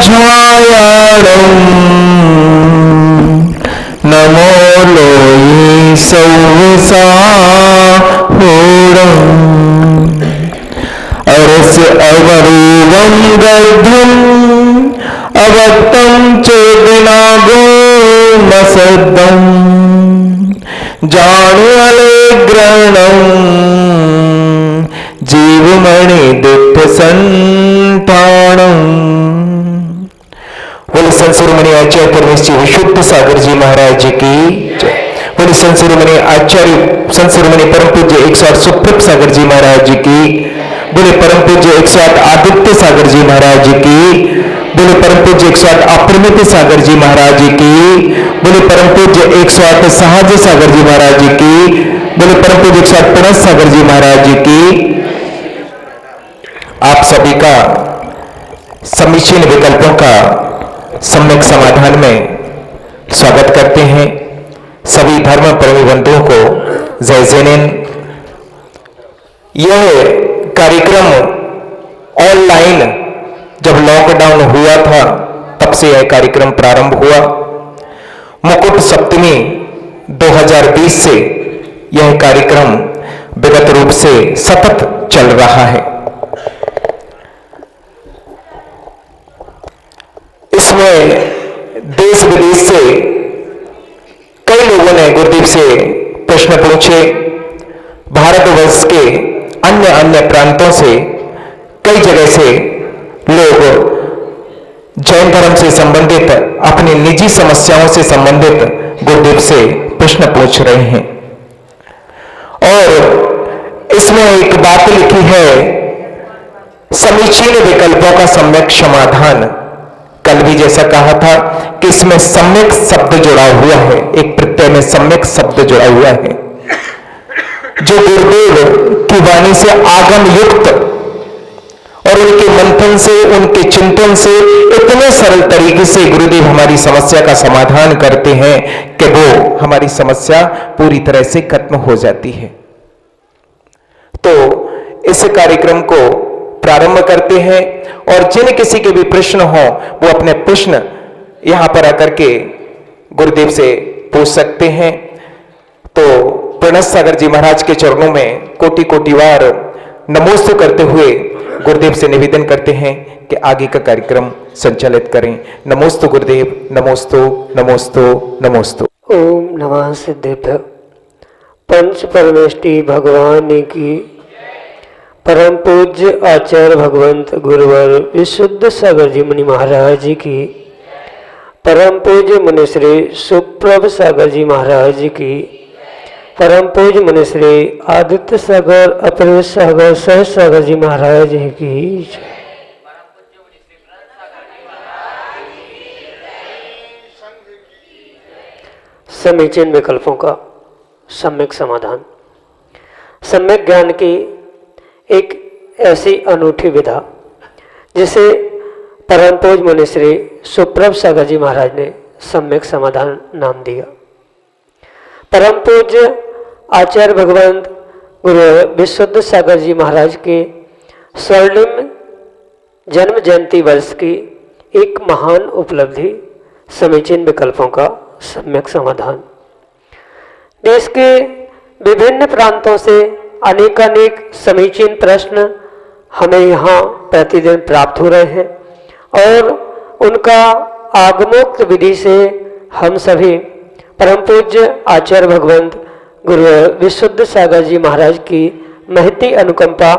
छायाणं नमो लोये सौवसाहोरम् अरस्य अवरूवं गद्धम् अवक्तं चेदनागो मसद्दम् जानुअलेग्रणं जीवमणि दुःखसंताणम्। बोले संतशिरोमणि आचार्य परमेश्वर विशुद्ध सागर जी महाराज जी की जय। बोले संतशिरोमणि आचार्य संतशिरोमणि परम पूज्य 108 सुप्रभ सागर जी महाराज जी की। बोले परम पूज्य 108 आदित्य सागर जी महाराज जी की। बोले परम पूज्य 108 अपरिमित सागर जी महाराज जी की। बोले परम पूज्य 108 सहज सागर जी महाराज जी की। बोले परम पूज्य 108 प्रणस सागर जी महाराज जी की। आप सभी का समीचीन विकल्पों का सम्यक समाधान में स्वागत करते हैं। सभी धर्म प्रेमी बंधुओं को जय जैन। यह कार्यक्रम ऑनलाइन जब लॉकडाउन हुआ था तब से यह कार्यक्रम प्रारंभ हुआ। मुकुट सप्तमी 2020 से यह कार्यक्रम विगत रूप से सतत चल रहा है। इसमें देश विदेश से कई लोगों ने गुरुदेव से प्रश्न पूछे। भारतवर्ष के अन्य अन्य प्रांतों से कई जगह से लोग जैन धर्म से संबंधित अपनी निजी समस्याओं से संबंधित गुरुदेव से प्रश्न पूछ रहे हैं। और इसमें एक बात लिखी है, समीचीन विकल्पों का सम्यक समाधान। कल भी जैसा कहा था कि इसमें सम्यक शब्द जुड़ा हुआ है, एक प्रत्यय में सम्यक शब्द जुड़ा हुआ है, जो गुरुदेव की वाणी से आगम युक्त और उनके मंथन से, उनके चिंतन से इतने सरल तरीके से गुरुदेव हमारी समस्या का समाधान करते हैं कि वो हमारी समस्या पूरी तरह से खत्म हो जाती है। तो इस कार्यक्रम को प्रारंभ करते हैं और जिन किसी के भी प्रश्न हो वो अपने प्रश्न यहां पर आकर के गुरुदेव से पूछ सकते हैं। तो प्रणस सागर जी महाराज के चरणों में कोटि कोटि बार नमोस्तु करते हुए गुरुदेव से निवेदन करते हैं कि आगे का कार्यक्रम संचालित करें। नमोस्तु गुरुदेव, नमोस्तु नमोस्तु नमोस्तु। ओम नमः सिद्धेभ्य। पंच परमेष्टि भगवान की, परम पूज्य आचार्य भगवंत गुरुवर विशुद्ध सागर जी मुनि महाराज जी की, परम पूज्य मुनिश्री सुप्रभ सागर जी महाराज जी की, परम पूज्य मुनिश्री आदित्य सागर अपरेश सागर सह सागर जी महाराज जी की। समीचीन विकल्पों का सम्यक समाधान। सम्यक ज्ञान की एक ऐसी अनूठी विधा जिसे परम पूज्य मुनिश्री सुप्रभ सागर जी महाराज ने सम्यक समाधान नाम दिया। परम पूज्य आचार्य भगवंत गुरु विशुद्ध सागर जी महाराज के स्वर्णिम जन्म जयंती वर्ष की एक महान उपलब्धि समीचीन विकल्पों का सम्यक समाधान। देश के विभिन्न प्रांतों से अनेकानेक समीचीन प्रश्न हमें यहाँ प्रतिदिन प्राप्त हो रहे हैं और उनका आगमोक्त विधि से हम सभी परम पूज्य आचार्य भगवंत गुरु विशुद्ध सागर जी महाराज की महती अनुकंपा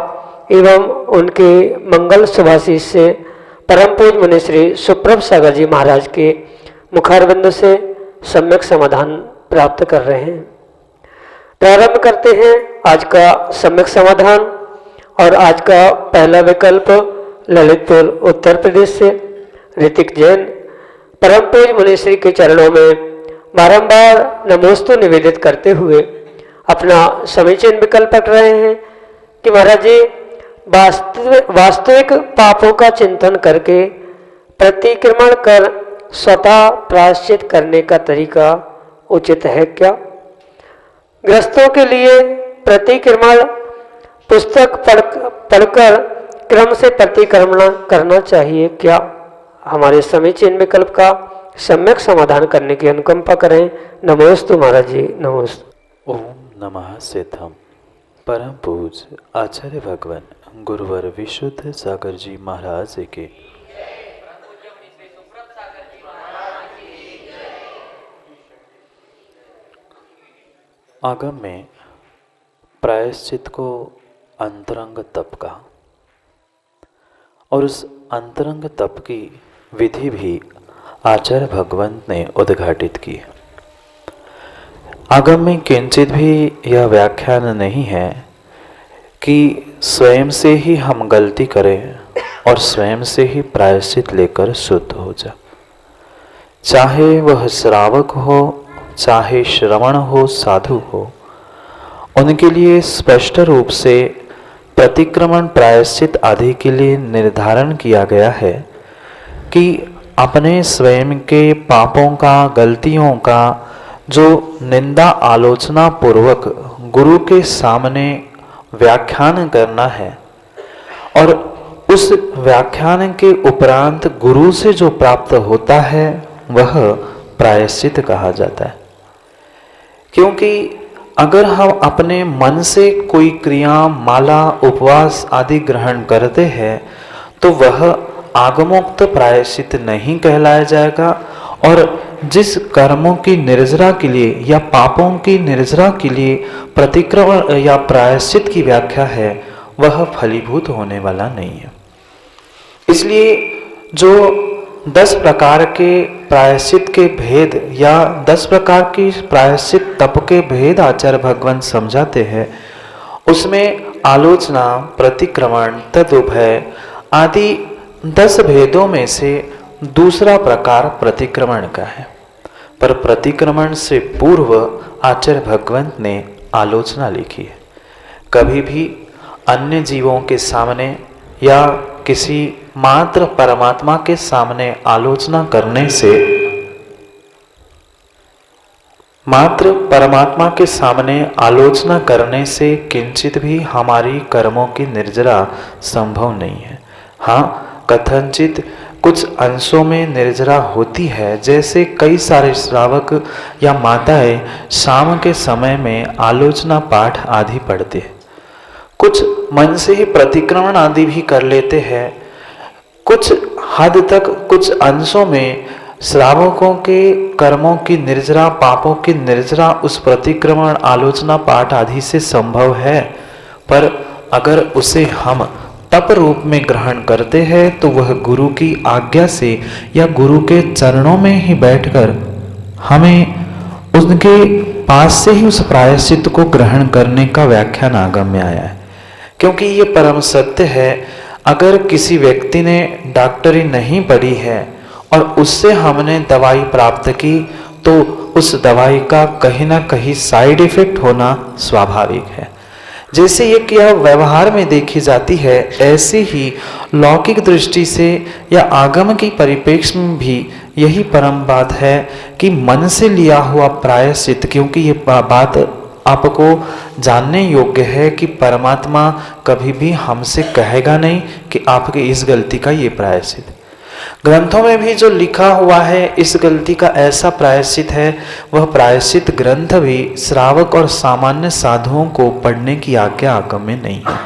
एवं उनके मंगल शुभाशीष से परम पूज्य मुनिश्री सुप्रभ सागर जी महाराज के मुखारविंद से सम्यक समाधान प्राप्त कर रहे हैं। प्रारंभ करते हैं आज का सम्यक समाधान। और आज का पहला विकल्प ललितपुर उत्तर प्रदेश से ऋतिक जैन परम पूज्य मुनिश्री के चरणों में बारंबार नमोस्तु निवेदित करते हुए अपना समीचीन विकल्प रख रहे हैं कि महाराज जी वास्तविक पापों का चिंतन करके प्रतिक्रमण कर स्वतः प्रायश्चित करने का तरीका उचित है क्या? गृहस्थों के लिए प्रतिक्रमण पुस्तक पढ़कर क्रम से प्रतिक्रमण करना चाहिए क्या? हमारे समीचीन विकल्प का सम्यक समाधान करने की अनुकंपा करें। नमोस्तु महाराज जी, नमोस्तु। ओम नमः सिद्धम। परम पूज्य आचार्य भगवान गुरुवर विशुद्ध सागर जी महाराज के आगम में प्रायश्चित को अंतरंग तप कहा और उस अंतरंग तप की विधि भी आचार्य भगवंत ने उद्घाटित की। आगम में किंचित भी यह व्याख्यान नहीं है कि स्वयं से ही हम गलती करें और स्वयं से ही प्रायश्चित लेकर शुद्ध हो जाए। चाहे वह श्रावक हो, चाहे श्रवण हो, साधु हो, उनके लिए स्पष्ट रूप से प्रतिक्रमण प्रायश्चित आदि के लिए निर्धारण किया गया है कि अपने स्वयं के पापों का, गलतियों का जो निंदा आलोचना पूर्वक गुरु के सामने व्याख्यान करना है और उस व्याख्यान के उपरांत गुरु से जो प्राप्त होता है वह प्रायश्चित कहा जाता है। क्योंकि अगर हम अपने मन से कोई क्रिया, माला, उपवास आदि ग्रहण करते हैं तो वह आगमोक्त प्रायश्चित नहीं कहलाया जाएगा और जिस कर्मों की निर्जरा के लिए या पापों की निर्जरा के लिए प्रतिक्रमण या प्रायश्चित की व्याख्या है वह फलीभूत होने वाला नहीं है। इसलिए जो 10 प्रकार के प्रायश्चित के भेद या 10 प्रकार की प्रायश्चित तप के भेद आचार्य भगवान समझाते हैं, उसमें आलोचना, प्रतिक्रमण, तदुभय आदि 10 भेदों में से दूसरा प्रकार प्रतिक्रमण का है। पर प्रतिक्रमण से पूर्व आचार्य भगवंत ने आलोचना लिखी है। कभी भी अन्य जीवों के सामने या किसी मात्र परमात्मा के सामने आलोचना करने से, मात्र परमात्मा के सामने आलोचना करने से किंचित भी हमारी कर्मों की निर्जरा संभव नहीं है। हाँ, कथनचित कुछ अंशों में निर्जरा होती है, जैसे कई सारे श्रावक या माताएं शाम के समय में आलोचना पाठ आदि पढ़ते हैं। कुछ मन से ही प्रतिक्रमण आदि भी कर लेते हैं। कुछ हद तक कुछ अंशों में श्रावकों के कर्मों की निर्जरा, पापों की निर्जरा उस प्रतिक्रमण, आलोचना पाठ आदि से संभव है। पर अगर उसे हम तप रूप में ग्रहण करते हैं तो वह गुरु की आज्ञा से या गुरु के चरणों में ही बैठकर हमें उनके पास से ही उस प्रायश्चित को ग्रहण करने का व्याख्यान आगम में आया है। क्योंकि ये परम सत्य है, अगर किसी व्यक्ति ने डॉक्टरी नहीं पढ़ी है और उससे हमने दवाई प्राप्त की तो उस दवाई का कहीं ना कहीं साइड इफेक्ट होना स्वाभाविक है। जैसे ये क्रिया व्यवहार में देखी जाती है, ऐसे ही लौकिक दृष्टि से या आगम की परिप्रेक्ष्य में भी यही परम बात है कि मन से लिया हुआ प्रायश्चित, क्योंकि ये बात आपको जानने योग्य है कि परमात्मा कभी भी हमसे कहेगा नहीं कि आपकी इस गलती का ये प्रायश्चित। ग्रंथों में भी जो लिखा हुआ है इस गलती का ऐसा प्रायश्चित है, वह प्रायश्चित ग्रंथ भी श्रावक और सामान्य साधुओं को पढ़ने की आज्ञा आगम में नहीं है।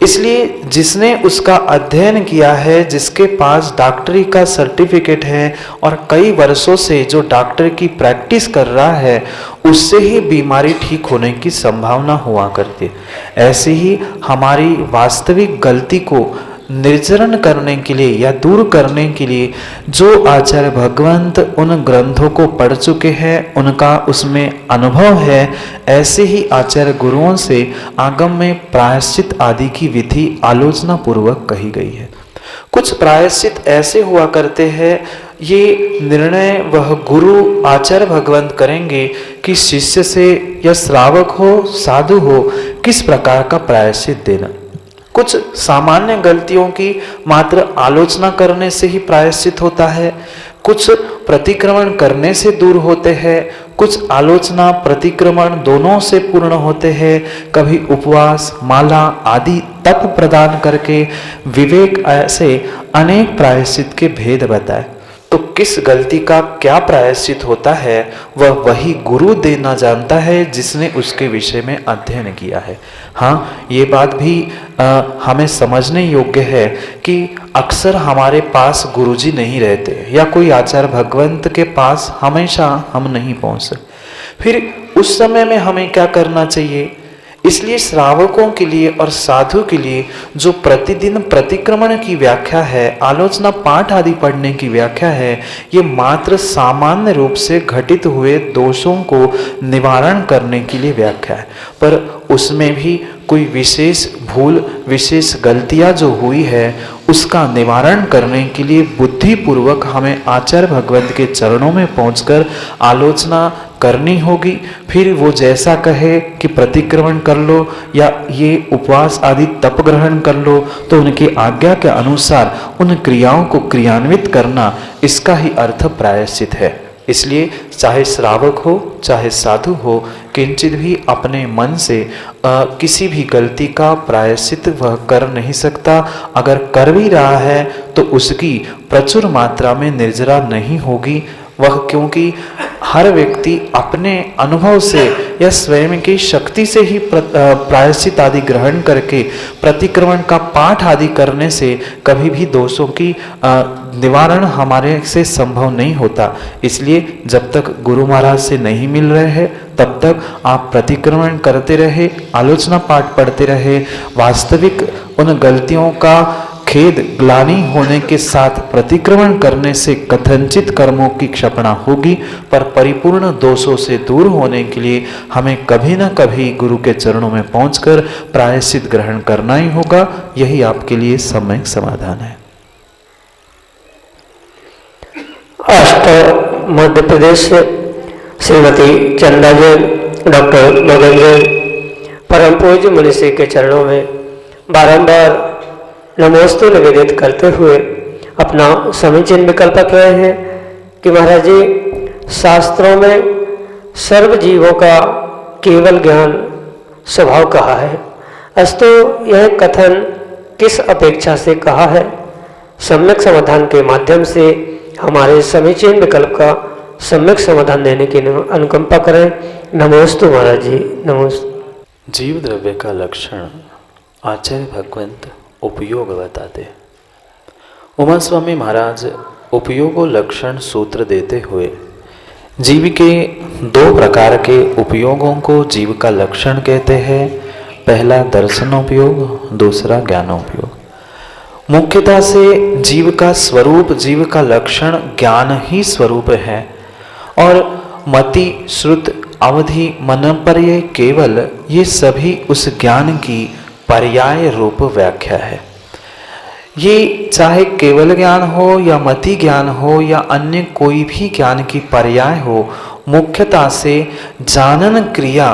इसलिए जिसने उसका अध्ययन किया है, जिसके पास डॉक्टरी का सर्टिफिकेट है और कई वर्षों से जो डॉक्टर की प्रैक्टिस कर रहा है, उससे ही बीमारी ठीक होने की संभावना हुआ करती है। ऐसे ही हमारी वास्तविक गलती को निर्जरण करने के लिए या दूर करने के लिए जो आचार्य भगवंत उन ग्रंथों को पढ़ चुके हैं, उनका उसमें अनुभव है, ऐसे ही आचार्य गुरुओं से आगम में प्रायश्चित आदि की विधि आलोचना पूर्वक कही गई है। कुछ प्रायश्चित ऐसे हुआ करते हैं, ये निर्णय वह गुरु आचार्य भगवंत करेंगे कि शिष्य से या श्रावक हो, साधु हो, किस प्रकार का प्रायश्चित देना। कुछ सामान्य गलतियों की मात्र आलोचना करने से ही प्रायश्चित होता है। कुछ प्रतिक्रमण करने से दूर होते हैं, कुछ आलोचना प्रतिक्रमण दोनों से पूर्ण होते हैं। कभी उपवास, माला आदि तप प्रदान करके विवेक, ऐसे अनेक प्रायश्चित के भेद बताए। तो किस गलती का क्या प्रायश्चित होता है वह वही गुरु देना जानता है जिसने उसके विषय में अध्ययन किया है। हाँ, ये बात भी हमें समझने योग्य है कि अक्सर हमारे पास गुरुजी नहीं रहते या कोई आचार्य भगवंत के पास हमेशा हम नहीं पहुंच सकते। फिर उस समय में हमें क्या करना चाहिए? इसलिए श्रावकों के लिए और साधु के लिए जो प्रतिदिन प्रतिक्रमण की व्याख्या है, आलोचना पाठ आदि पढ़ने की व्याख्या है, ये मात्र सामान्य रूप से घटित हुए दोषों को निवारण करने के लिए व्याख्या है। पर उसमें भी कोई विशेष भूल, विशेष गलतियां जो हुई है उसका निवारण करने के लिए बुद्धिपूर्वक हमें आचार्य भगवंत के चरणों में पहुंचकर आलोचना करनी होगी। फिर वो जैसा कहे कि प्रतिक्रमण कर लो या ये उपवास आदि तप ग्रहण कर लो, तो उनकी आज्ञा के अनुसार उन क्रियाओं को क्रियान्वित करना, इसका ही अर्थ प्रायश्चित है। इसलिए चाहे श्रावक हो चाहे साधु हो, किंचित भी अपने मन से किसी भी गलती का प्रायश्चित वह कर नहीं सकता। अगर कर भी रहा है तो उसकी प्रचुर मात्रा में निर्जरा नहीं होगी वह, क्योंकि हर व्यक्ति अपने अनुभव से या स्वयं की शक्ति से ही प्रायश्चित आदि ग्रहण करके प्रतिक्रमण का पाठ आदि करने से कभी भी दोषों की निवारण हमारे से संभव नहीं होता। इसलिए जब तक गुरु महाराज से नहीं मिल रहे हैं तब तक आप प्रतिक्रमण करते रहे, आलोचना पाठ पढ़ते रहे। वास्तविक उन गलतियों का खेद ग्लानि होने के साथ प्रतिक्रमण करने से कथनचित कर्मों की क्षपणा होगी, पर परिपूर्ण दोषों से दूर होने के लिए हमें कभी न कभी गुरु के चरणों में पहुंचकर प्रायश्चित ग्रहण करना ही होगा। यही आपके लिए सम्यक समाधान है। अष्ट मध्य प्रदेश से श्रीमती चंदा जैन, डॉक्टर मगन जैन परम पूज्य मनीषी के चरणों में बारंबार नमोस्तु निवेदित करते हुए अपना समीचीन विकल्प कह रहे हैं कि महाराज जी, शास्त्रों में सर्व जीवों का केवल ज्ञान स्वभाव कहा है, अस्तु यह कथन किस अपेक्षा से कहा है? सम्यक समाधान के माध्यम से हमारे समीचीन विकल्प का सम्यक समाधान देने की अनुकंपा करें। नमोस्तु महाराज जी, नमोस्तु। जीव द्रव्य का लक्षण आचार्य भगवंत उपयोग बताते हैं। उमा स्वामी महाराज उपयोगो लक्षण सूत्र देते हुए जीव के दो प्रकार के उपयोगों को जीव का लक्षण कहते हैं। पहला दर्शनोपयोग, दूसरा ज्ञानोपयोग। मुख्यतः से जीव का स्वरूप, जीव का लक्षण ज्ञान ही स्वरूप है और मति, श्रुत, अवधि, मनपर्य, केवल, ये सभी उस ज्ञान की पर्याय रूप व्याख्या है। ये चाहे केवल ज्ञान हो या मति ज्ञान हो या अन्य कोई भी ज्ञान की पर्याय हो, मुख्यतः से जानन क्रिया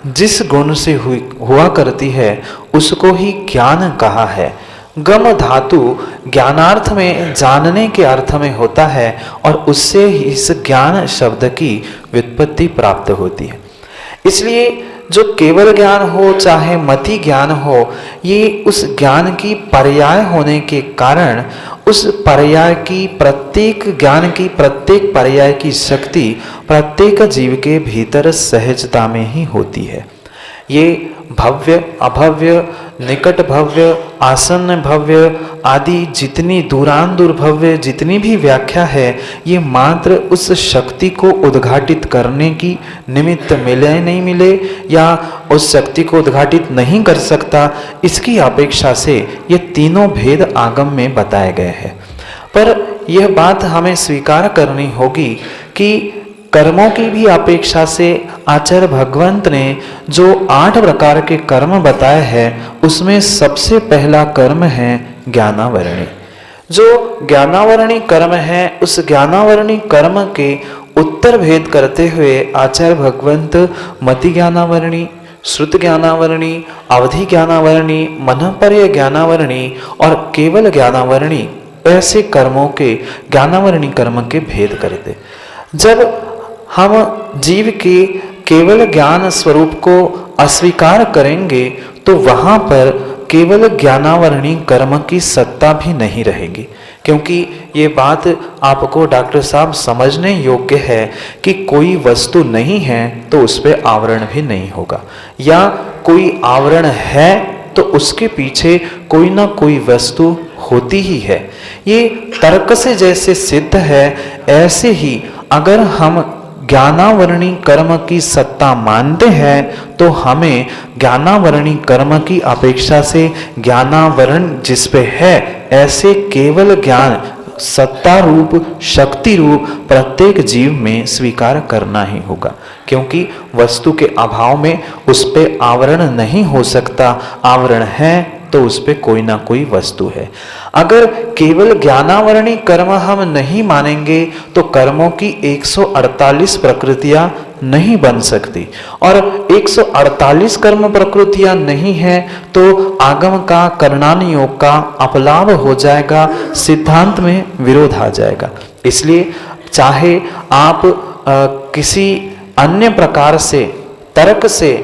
जिस गुण से हुआ करती है उसको ही ज्ञान कहा है। गम धातु ज्ञानार्थ में, जानने के अर्थ में होता है और उससे ही इस ज्ञान शब्द की व्युत्पत्ति प्राप्त होती है। इसलिए जो केवल ज्ञान हो चाहे मति ज्ञान हो, ये उस ज्ञान की पर्याय होने के कारण उस पर्याय की, प्रत्येक ज्ञान की प्रत्येक पर्याय की शक्ति प्रत्येक जीव के भीतर सहजता में ही होती है। ये भव्य, अभव्य, निकट भव्य, आसन्न भव्य आदि जितनी दूरांदूर भव्य जितनी भी व्याख्या है, ये मात्र उस शक्ति को उद्घाटित करने की निमित्त मिले नहीं मिले या उस शक्ति को उद्घाटित नहीं कर सकता, इसकी अपेक्षा से ये तीनों भेद आगम में बताए गए हैं। पर यह बात हमें स्वीकार करनी होगी कि कर्मों की भी अपेक्षा से आचार्य भगवंत ने जो 8 प्रकार के कर्म बताए हैं, उसमें सबसे पहला कर्म है ज्ञानावरणी। जो ज्ञानावरणी कर्म है, उस ज्ञानावरणी कर्म के उत्तर भेद करते हुए आचार्य भगवंत मति ज्ञानावरणी, श्रुत ज्ञानावरणी, अवधि ज्ञानावरणी, मनपर्य ज्ञानावरणी और केवल ज्ञानावरणी ऐसे कर्मों के ज्ञानावरणी कर्म के भेद कर दे। जब हम जीव के केवल ज्ञान स्वरूप को अस्वीकार करेंगे तो वहां पर केवल ज्ञानावरणी कर्म की सत्ता भी नहीं रहेगी, क्योंकि ये बात आपको डॉक्टर साहब समझने योग्य है कि कोई वस्तु नहीं है तो उस पर आवरण भी नहीं होगा, या कोई आवरण है तो उसके पीछे कोई ना कोई वस्तु होती ही है। ये तर्क से जैसे सिद्ध है, ऐसे ही अगर हम ज्ञानावरणी कर्म की सत्ता मानते हैं तो हमें ज्ञानावरणी कर्म की अपेक्षा से ज्ञानावरण जिस पे है ऐसे केवल ज्ञान सत्ता रूप शक्ति रूप प्रत्येक जीव में स्वीकार करना ही होगा, क्योंकि वस्तु के अभाव में उस पे आवरण नहीं हो सकता। आवरण है तो उस पे कोई ना कोई वस्तु है। अगर केवल ज्ञानावरणी कर्म हम नहीं मानेंगे तो कर्मों की 148 प्रकृतियां नहीं बन सकती, और 148 कर्म प्रकृतियां नहीं है तो आगम का कर्णान योग का अपलाभ हो जाएगा, सिद्धांत में विरोध आ जाएगा। इसलिए चाहे आप किसी अन्य प्रकार से तर्क से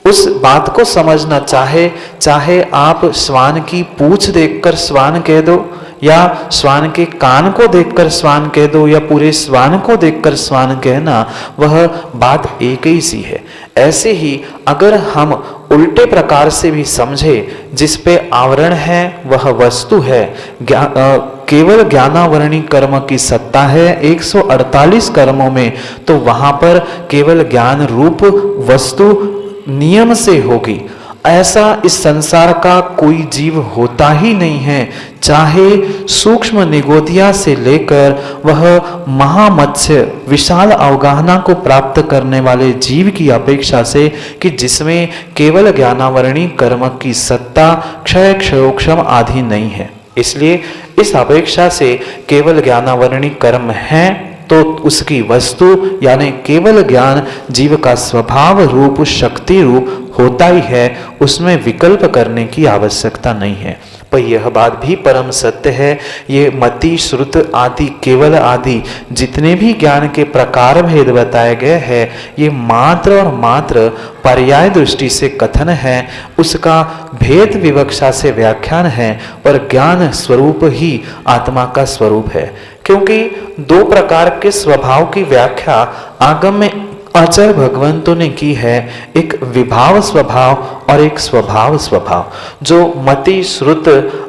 उस बात को समझना चाहे आप श्वान की पूंछ देखकर श्वान कह दो, या श्वान के कान को देखकर श्वान कह दो, या पूरे श्वान को देखकर श्वान कहना, वह बात एक ही सी है। ऐसे ही अगर हम उल्टे प्रकार से भी समझे, जिस पे आवरण है वह वस्तु है, केवल ज्ञानावरणी कर्म की सत्ता है 148 कर्मों में, तो वहां पर केवल ज्ञान रूप वस्तु नियम से होगी। ऐसा इस संसार का कोई जीव होता ही नहीं है, चाहे सूक्ष्म निगोदिया से लेकर वह महामत्स्य विशाल अवगाहना को प्राप्त करने वाले जीव की अपेक्षा से, कि जिसमें केवल ज्ञानावरणी कर्म की सत्ता क्षय क्षयोक्षम आदि नहीं है। इसलिए इस अपेक्षा से केवल ज्ञानावरणी कर्म है तो उसकी वस्तु यानी केवल ज्ञान जीव का स्वभाव रूप शक्ति रूप होता ही है, उसमें विकल्प करने की आवश्यकता नहीं है। पर यह बात भी परम सत्य है, ये मति श्रुत आदि केवल आदि जितने भी ज्ञान के प्रकार भेद बताए गए हैं, ये मात्र और मात्र पर्याय दृष्टि से कथन है, उसका भेद विवक्षा से व्याख्यान है, पर ज्ञान स्वरूप ही आत्मा का स्वरूप है। क्योंकि दो प्रकार के स्वभाव की व्याख्या आगम में आचार्य भगवंतों ने की है, एक विभाव स्वभाव और एक स्वभाव स्वभाव। जो मति श्रुत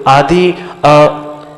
आदि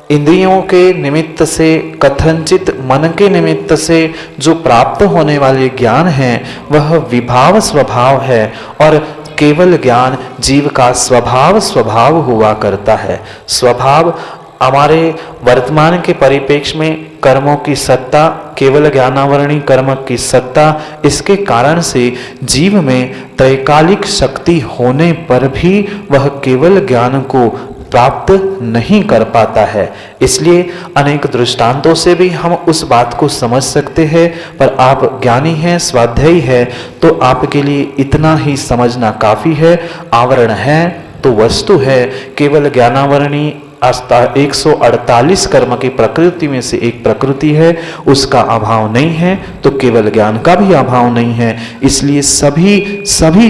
इंद्रियों के निमित्त से कथनचित मन के निमित्त से जो प्राप्त होने वाले ज्ञान है वह विभाव स्वभाव है, और केवल ज्ञान जीव का स्वभाव स्वभाव हुआ करता है। स्वभाव हमारे वर्तमान के परिप्रेक्ष्य में कर्मों की सत्ता, केवल ज्ञानावरणी कर्म की सत्ता, इसके कारण से जीव में त्रैकालिक शक्ति होने पर भी वह केवल ज्ञान को प्राप्त नहीं कर पाता है। इसलिए अनेक दृष्टांतों से भी हम उस बात को समझ सकते हैं, पर आप ज्ञानी हैं, स्वाध्यायी है, तो आपके लिए इतना ही समझना काफी है। आवरण है तो वस्तु है, केवल ज्ञानावरणी 148 कर्म की प्रकृति में से एक प्रकृति है, उसका अभाव नहीं है तो केवल ज्ञान का भी अभाव नहीं है। इसलिए सभी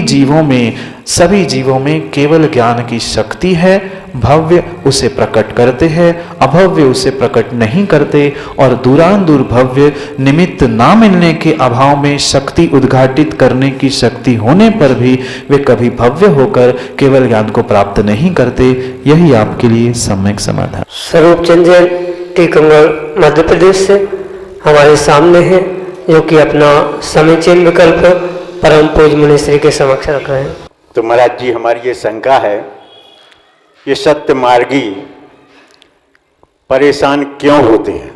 जीवों में केवल ज्ञान की शक्ति है। भव्य उसे प्रकट करते हैं, अभव्य उसे प्रकट नहीं करते, और दूरांदूर भव्य निमित्त ना मिलने के अभाव में शक्ति उद्घाटित करने की शक्ति होने पर भी वे कभी भव्य होकर केवल ज्ञान को प्राप्त नहीं करते। यही आपके लिए सम्यक समाधान। स्वरूप चंद जैन टीकमगढ़ मध्य प्रदेश से हमारे सामने है, जो कि अपना समीचीन विकल्प परम पूज्य मुनिश्री के समक्ष रख रहे हैं। तो महाराज जी, हमारी ये शंका है, ये सत्य मार्गी परेशान क्यों होते हैं?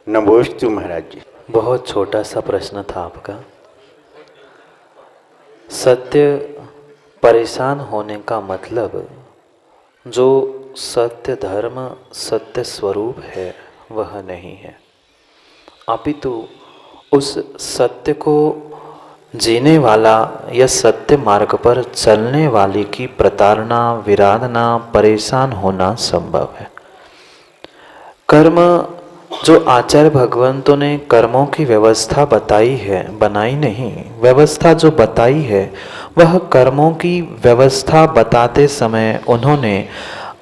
नमोस्तु महाराज जी। बहुत छोटा सा प्रश्न था आपका। सत्य परेशान होने का मतलब, जो सत्य धर्म सत्य स्वरूप है वह नहीं है, अपितु उस सत्य को जीने वाला या सत्य मार्ग पर चलने वाले की प्रताड़ना, विराधना, परेशान होना संभव है। कर्म जो आचार्य भगवंतों ने कर्मों की व्यवस्था बताई है, बनाई नहीं, व्यवस्था जो बताई है, वह कर्मों की व्यवस्था बताते समय उन्होंने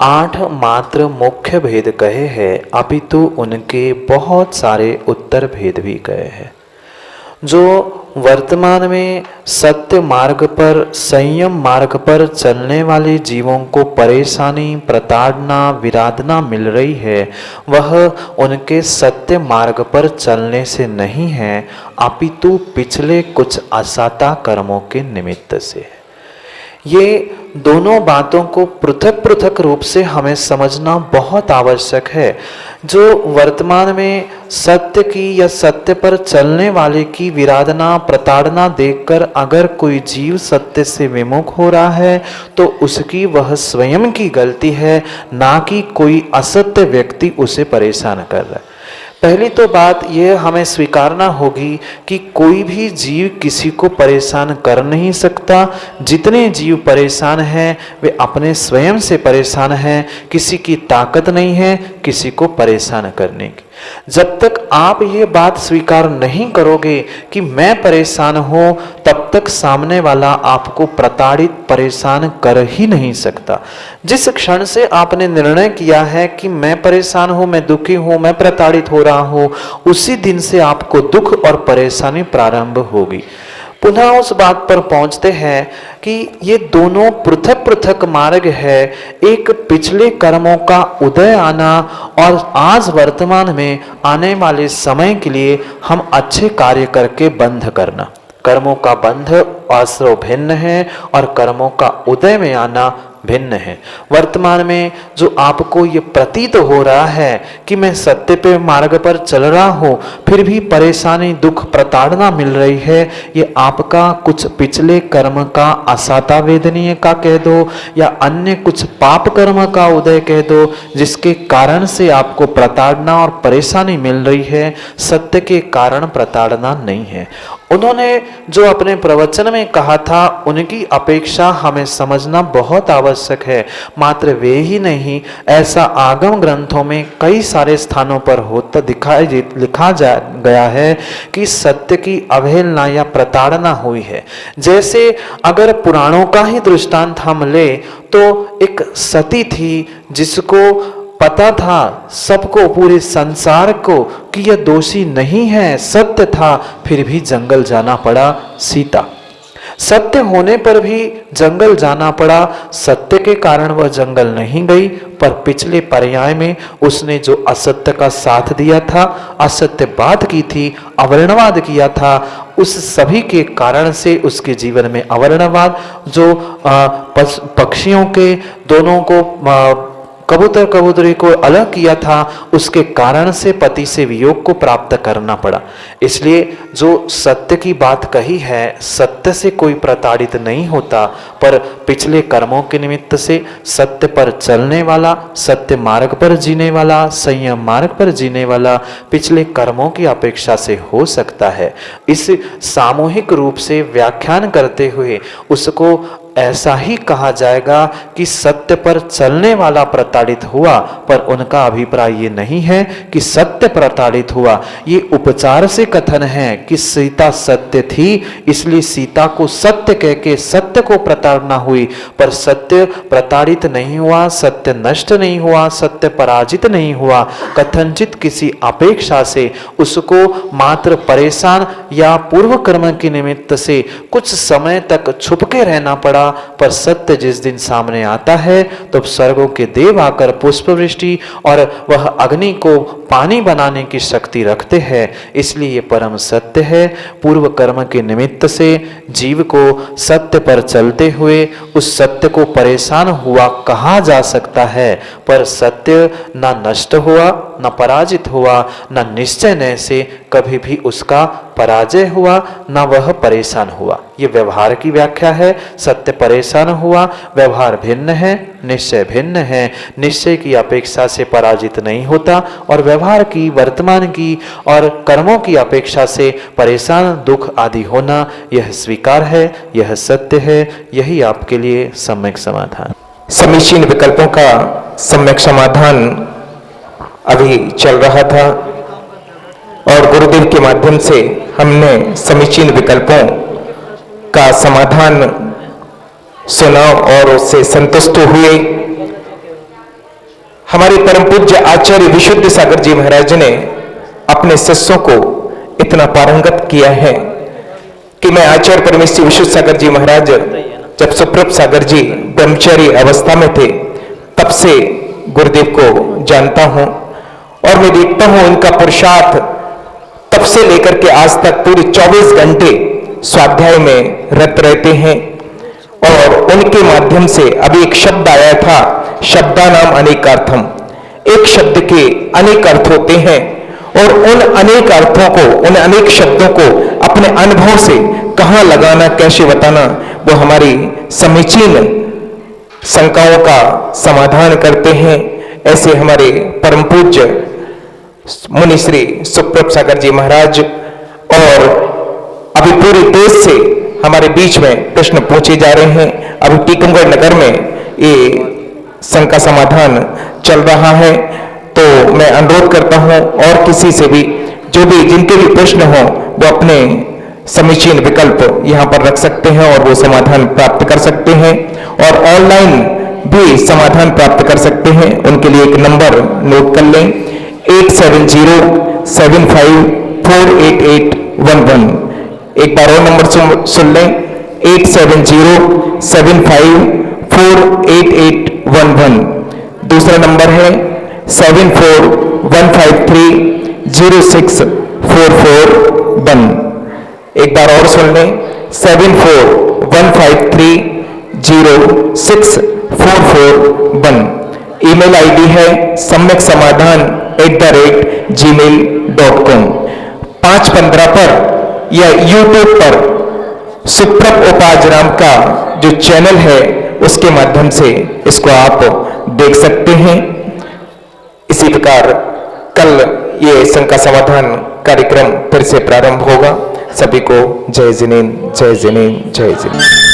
8 मात्र मुख्य भेद कहे हैं, अपितु उनके बहुत सारे उत्तर भेद भी कहे हैं। जो वर्तमान में सत्य मार्ग पर, संयम मार्ग पर चलने वाले जीवों को परेशानी, प्रताड़ना, विराधना मिल रही है, वह उनके सत्य मार्ग पर चलने से नहीं है, अपितु पिछले कुछ असाता कर्मों के निमित्त से है। ये दोनों बातों को पृथक पृथक रूप से हमें समझना बहुत आवश्यक है। जो वर्तमान में सत्य की या सत्य पर चलने वाले की विराधना, प्रताड़ना देखकर अगर कोई जीव सत्य से विमुख हो रहा है तो उसकी वह स्वयं की गलती है, ना कि कोई असत्य व्यक्ति उसे परेशान कर रहा है। पहली तो बात यह हमें स्वीकारना होगी कि कोई भी जीव किसी को परेशान कर नहीं सकता। जितने जीव परेशान हैं वे अपने स्वयं से परेशान हैं, किसी की ताकत नहीं है किसी को परेशान करने की। जब तक आप ये बात स्वीकार नहीं करोगे कि मैं परेशान हूं, तब तक सामने वाला आपको प्रताड़ित, परेशान कर ही नहीं सकता। जिस क्षण से आपने निर्णय किया है कि मैं परेशान हूं, मैं दुखी हूं, मैं प्रताड़ित हो रहा हूं, उसी दिन से आपको दुख और परेशानी प्रारंभ होगी। पुनः उस बात पर पहुंचते हैं कि ये दोनों पृथक पृथक मार्ग है। एक पिछले कर्मों का उदय आना और आज वर्तमान में आने वाले समय के लिए हम अच्छे कार्य करके बंध करना। कर्मों का बंध आश्रव भिन्न है और कर्मों का उदय में आना भिन्न है। वर्तमान में जो आपको ये प्रतीत हो रहा है कि मैं सत्य पे मार्ग पर चल रहा हूँ, फिर भी परेशानी, दुख, प्रताड़ना मिल रही है, ये आपका कुछ पिछले कर्म का असाता वेदनीय का कह दो या अन्य कुछ पाप कर्म का उदय कह दो, जिसके कारण से आपको प्रताड़ना और परेशानी मिल रही है। सत्य के कारण प्रताड़ना नहीं है। उन्होंने जो अपने प्रवचन में कहा था, उनकी अपेक्षा हमें समझना बहुत आवश्यक है। मात्र वे ही नहीं, ऐसा आगम ग्रंथों में कई सारे स्थानों पर होता लिखा गया है कि सत्य की अवहेलना या प्रताड़ना हुई है। जैसे अगर पुराणों का ही दृष्टांत हम ले तो एक सती थी जिसको पता था सबको, पूरे संसार को, कि यह दोषी नहीं है, सत्य था, फिर भी जंगल जाना पड़ा सीता। सत्य होने पर भी जंगल जाना पड़ा। सत्य के कारण वह जंगल नहीं गई, पर पिछले पर्याय में उसने जो असत्य का साथ दिया था, असत्य बात की थी, अवर्णवाद किया था, उस सभी के कारण से उसके जीवन में अवर्णवाद, जो पक्षियों के दोनों को, कबूतर कबूतरी को अलग किया था, उसके कारण से पति से वियोग को प्राप्त करना पड़ा। इसलिए जो सत्य की बात कही है, सत्य से कोई प्रताड़ित नहीं होता, पर पिछले कर्मों के निमित्त से सत्य पर चलने वाला, सत्य मार्ग पर जीने वाला, संयम मार्ग पर जीने वाला पिछले कर्मों की अपेक्षा से हो सकता है। इस सामूहिक रूप से व्याख्यान करते हुए उसको ऐसा ही कहा जाएगा कि सत्य पर चलने वाला प्रताड़ित हुआ, पर उनका अभिप्राय ये नहीं है कि सत्य प्रताड़ित हुआ। ये उपचार से कथन है कि सीता सत्य थी, इसलिए सीता को सत्य कह के सत्य को प्रताड़ना हुई, पर सत्य प्रताड़ित नहीं हुआ, सत्य नष्ट नहीं हुआ, सत्य पराजित नहीं हुआ। कथनचित किसी अपेक्षा से उसको मात्र परेशान या पूर्व कर्म के निमित्त से कुछ समय तक छुपके रहना पड़ा, पर सत्य जिस दिन सामने आता है तो स्वर्गों के देव आकर पुष्पवृष्टि और वह अग्नि को पानी बनाने की शक्ति रखते हैं। इसलिए ये परम सत्य है। पूर्व कर्म के निमित्त से जीव को सत्य पर चलते हुए उस सत्य को परेशान हुआ कहा जा सकता है, पर सत्य न नष्ट हुआ, न पराजित हुआ, न निश्चय न से कभी भी उसका पराजय हुआ, न वह परेशान हुआ। ये व्यवहार की व्याख्या है। सत्य परेशान हुआ, व्यवहार भिन्न है, निश्चय भिन्न है। निश्चय की अपेक्षा से पराजित नहीं होता और व्यवहार की, वर्तमान की और कर्मों की अपेक्षा से परेशान, दुख आदि होना यह स्वीकार है, यह सत्य है। यही आपके लिए सम्यक समाधान। समीचीन विकल्पों का सम्यक समाधान अभी चल रहा था और गुरुदेव के माध्यम से हमने समीचीन विकल्पों का समाधान सुना और उससे संतुष्ट हुए। हमारे परम पूज्य आचार्य विशुद्ध सागर जी महाराज ने अपने शिष्यों को इतना पारंगत किया है कि मैं आचार्य परमेश्वर विशुद्ध सागर जी महाराज जब सुप्रभ सागर जी ब्रह्मचारी अवस्था में थे तब से गुरुदेव को जानता हूं और मैं देखता हूं उनका पुरुषार्थ तब से लेकर के आज तक पूरे 24 घंटे स्वाध्याय में रत रहते हैं। और उनके माध्यम से अभी एक शब्द आया था, शब्दानाम अनेकार्थम। एक शब्द के अनेक अर्थ होते हैं और उन अनेक अर्थों को, उन अनेक शब्दों को अपने अनुभव से कहां लगाना, कैसे बताना, वो हमारी समीचीन शंकाओं का समाधान करते हैं। ऐसे हमारे परम पूज्य मुनि श्री सुप्रभ सागर जी महाराज और अभी पूरे देश से हमारे बीच में प्रश्न पूछे जा रहे हैं। अभी टीकमगढ़ नगर में ये शंका समाधान चल रहा है। तो मैं अनुरोध करता हूं और किसी से भी, जो भी जिनके भी प्रश्न हो, वो अपने समीचीन विकल्प यहां पर रख सकते हैं और वो समाधान प्राप्त कर सकते हैं और ऑनलाइन भी समाधान प्राप्त कर सकते हैं। उनके लिए एक नंबर नोट कर लें, 8707548811। एक बार और नंबर सुन लें, 8707548811। दूसरा नंबर है 7415306441। एक बार और सुन लें, 7415306441। ईमेल आईडी है सम्यक समाधान@gmail.com। 515 पर या यूट्यूब पर सुप्रभ उपाज नाम का जो चैनल है उसके माध्यम से इसको आप देख सकते हैं। इसी प्रकार कल ये शंका समाधान कार्यक्रम फिर से प्रारंभ होगा। सभी को जय जिनेन्द्र, जय जिनेन्द्र, जय जिनेन्द्र।